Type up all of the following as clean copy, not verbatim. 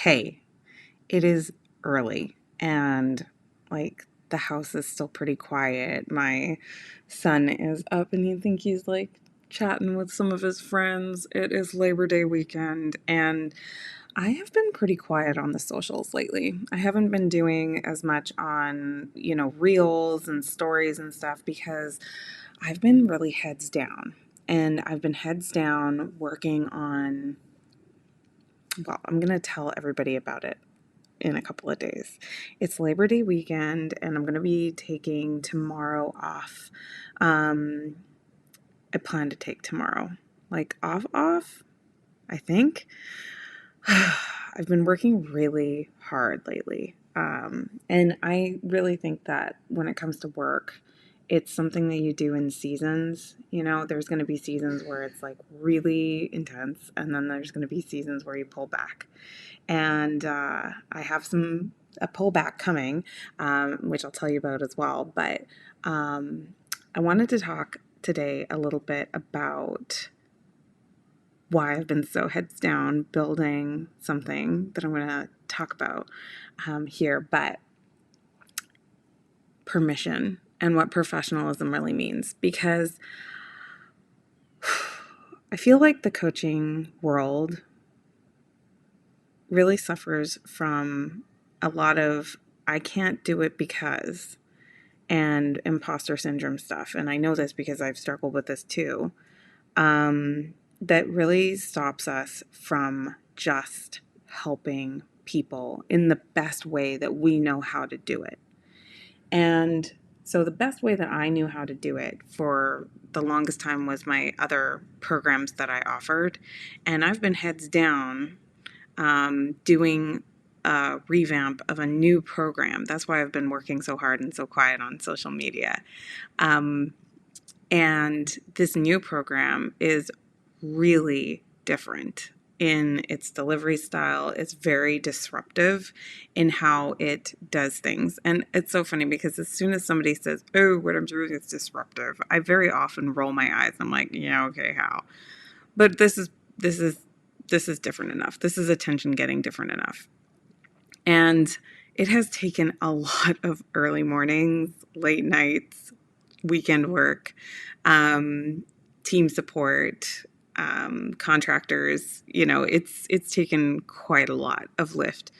Hey, it is early and the house is still pretty quiet. My son is up and you think he's chatting with some of his friends. It is Labor Day weekend and I have been pretty quiet on the socials lately. I haven't been doing as much on, reels and stories and stuff because I've been really heads down. And I've been heads down working on, well, I'm going to tell everybody about it in a couple of days. It's Labor Day weekend, and I'm going to be taking tomorrow off. Um, I plan to take tomorrow, off, I think. I've been working really hard lately. And I really think that when it comes to work, it's something that you do in seasons. There's going to be seasons where it's really intense, and then there's going to be seasons where you pull back. And I have a pullback coming, which I'll tell you about as well. But I wanted to talk today a little bit about why I've been so heads down building something that I'm going to talk about here. But permission and what professionalism really means, because I feel like the coaching world really suffers from a lot of I can't do it because and imposter syndrome stuff. And I know this because I've struggled with this too. That really stops us from just helping people in the best way that we know how to do it. And so the best way that I knew how to do it for the longest time was my other programs that I offered. And I've been heads down doing a revamp of a new program. That's why I've been working so hard and so quiet on social media. And this new program is really different in its delivery style. It's very disruptive in how it does things. And it's so funny because as soon as somebody says, "Oh, what I'm doing is disruptive," I very often roll my eyes. I'm like, "Yeah, okay, how?" But this is different enough. This is attention getting different enough. And it has taken a lot of early mornings, late nights, weekend work, team support, contractors. It's taken quite a lot of lift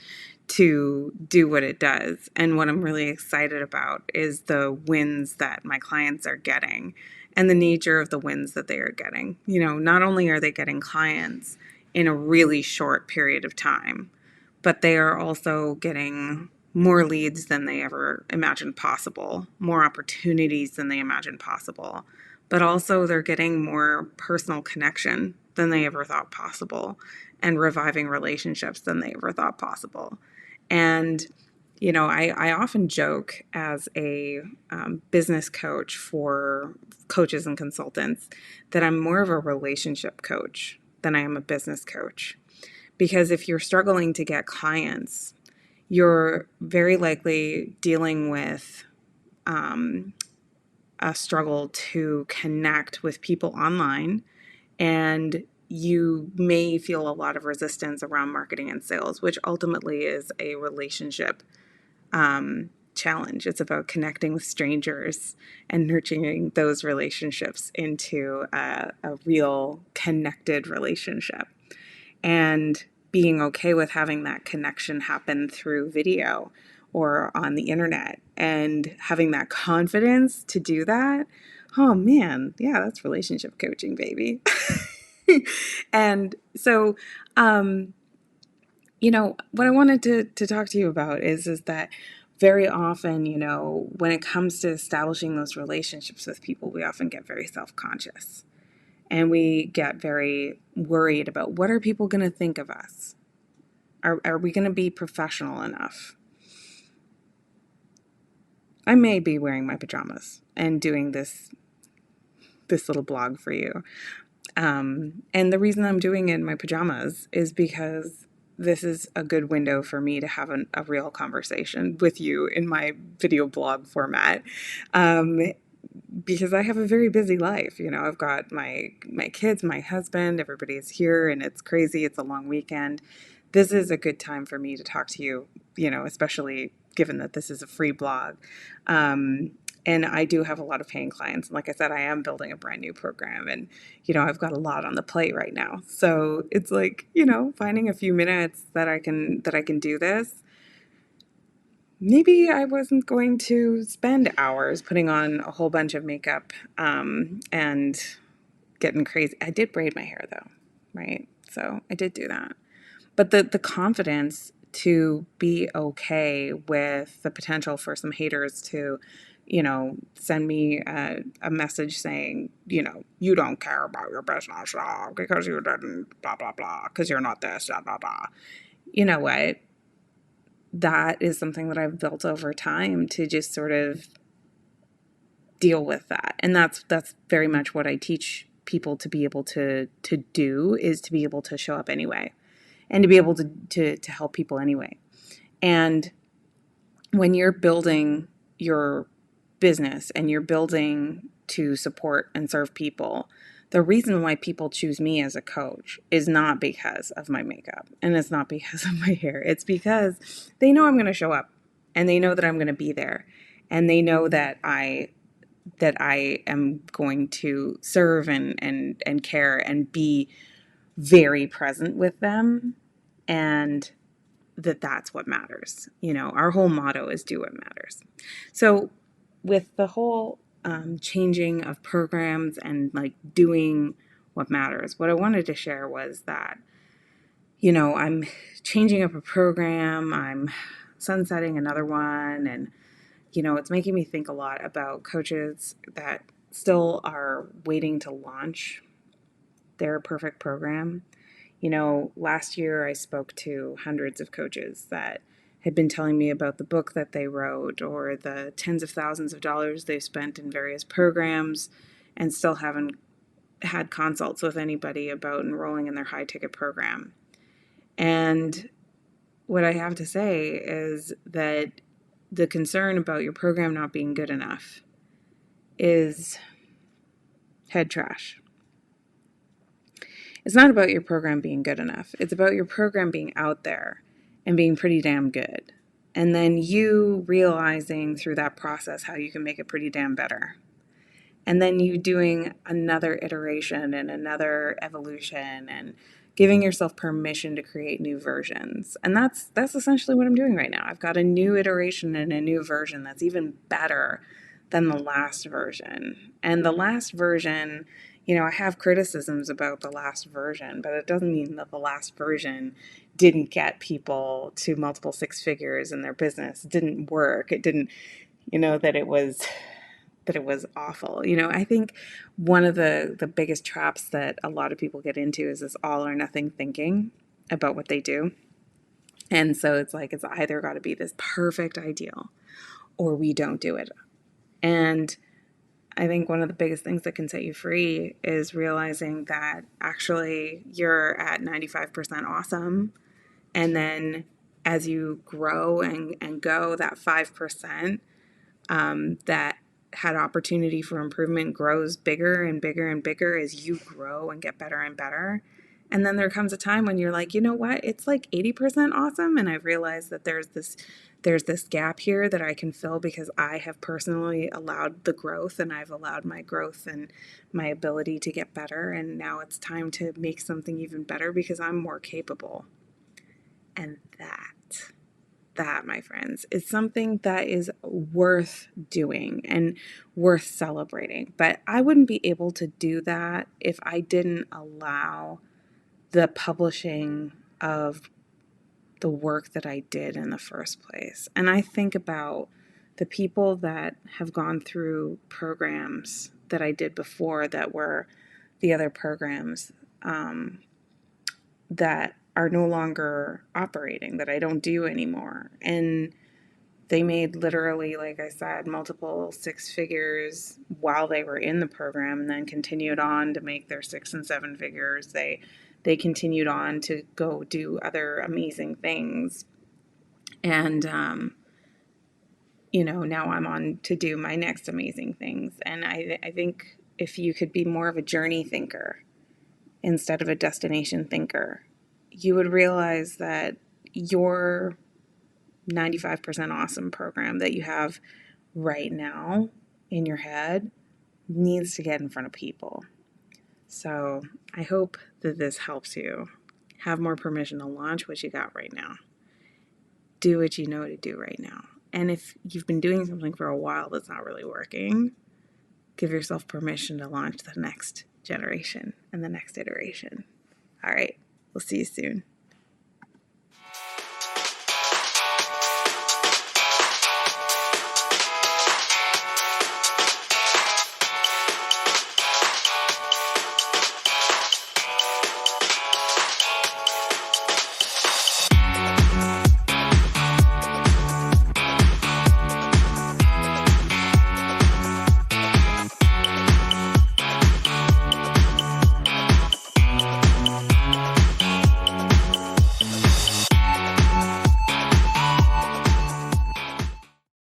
to do what it does. And what I'm really excited about is the wins that my clients are getting and the nature of the wins that they are getting. Not only are they getting clients in a really short period of time, but they are also getting more leads than they ever imagined possible, more opportunities than they imagined possible, but also they're getting more personal connection than they ever thought possible and reviving relationships than they ever thought possible. And, I often joke as a business coach for coaches and consultants that I'm more of a relationship coach than I am a business coach. Because if you're struggling to get clients, you're very likely dealing with a struggle to connect with people online, and you may feel a lot of resistance around marketing and sales, which ultimately is a relationship challenge. It's about connecting with strangers and nurturing those relationships into a real connected relationship. And being okay with having that connection happen through video or on the internet and having that confidence to do that. Oh man, yeah, that's relationship coaching, baby. And so, what I wanted to talk to you about is that very often, when it comes to establishing those relationships with people, we often get very self-conscious. And we get very worried about what are people going to think of us? Are we going to be professional enough? I may be wearing my pajamas and doing this little blog for you. And the reason I'm doing it in my pajamas is because this is a good window for me to have a real conversation with you in my video blog format. Because I have a very busy life. I've got my kids, my husband, everybody is here, and it's crazy. It's a long weekend. this is a good time for me to talk to you, especially given that this is a free blog. Um, and I do have a lot of paying clients. And like I said, I am building a brand new program, and, I've got a lot on the plate right now. So it's like, finding a few minutes that I can do this. Maybe I wasn't going to spend hours putting on a whole bunch of makeup, and getting crazy. I did braid my hair though, right? So I did do that. But the confidence to be okay with the potential for some haters to, send me a message saying, you don't care about your business because you didn't blah blah blah because you're not this blah blah blah. You know what? That is something that I've built over time to just sort of deal with that. And that's very much what I teach people to be able to do, is to be able to show up anyway and to be able to help people anyway. And when you're building your business and you're building to support and serve people, the reason why people choose me as a coach is not because of my makeup and it's not because of my hair. It's because they know I'm going to show up and they know that I'm going to be there and they know that I am going to serve and care and be very present with them, and that's what matters. Our whole motto is do what matters. So with the whole changing of programs and like doing what matters, what I wanted to share was that, I'm changing up a program, I'm sunsetting another one, and it's making me think a lot about coaches that still are waiting to launch their perfect program. Last year I spoke to hundreds of coaches that had been telling me about the book that they wrote or the tens of thousands of dollars they've spent in various programs and still haven't had consults with anybody about enrolling in their high ticket program. And what I have to say is that the concern about your program not being good enough is head trash. It's not about your program being good enough. It's about your program being out there and being pretty damn good. And then you realizing through that process how you can make it pretty damn better. And then you doing another iteration and another evolution and giving yourself permission to create new versions. And that's essentially what I'm doing right now. I've got a new iteration and a new version that's even better than the last version. And the last version, I have criticisms about the last version, but it doesn't mean that the last version didn't get people to multiple six figures in their business. It didn't work. It didn't, that it was awful. I think one of the biggest traps that a lot of people get into is this all or nothing thinking about what they do. And so it's like it's either got to be this perfect ideal or we don't do it. And I think one of the biggest things that can set you free is realizing that actually you're at 95% awesome. And then as you grow and go, that 5% that had opportunity for improvement grows bigger and bigger and bigger as you grow and get better and better. And then there comes a time when you're like, you know what? It's like 80% awesome. And I've realized that there's this gap here that I can fill because I have personally allowed the growth and I've allowed my growth and my ability to get better. And now it's time to make something even better because I'm more capable. And that, my friends, is something that is worth doing and worth celebrating. But I wouldn't be able to do that if I didn't allow the publishing of the work that I did in the first place. And I think about the people that have gone through programs that I did before that were the other programs that are no longer operating, that I don't do anymore. And they made literally, like I said, multiple six figures while they were in the program and then continued on to make their 6 and 7 figures. They continued on to go do other amazing things. And, now I'm on to do my next amazing things. And I think if you could be more of a journey thinker instead of a destination thinker, you would realize that your 95% awesome program that you have right now in your head needs to get in front of people. So I hope that this helps you have more permission to launch what you got right now. Do what you know to do right now. And if you've been doing something for a while that's not really working, give yourself permission to launch the next generation and the next iteration. All right, we'll see you soon.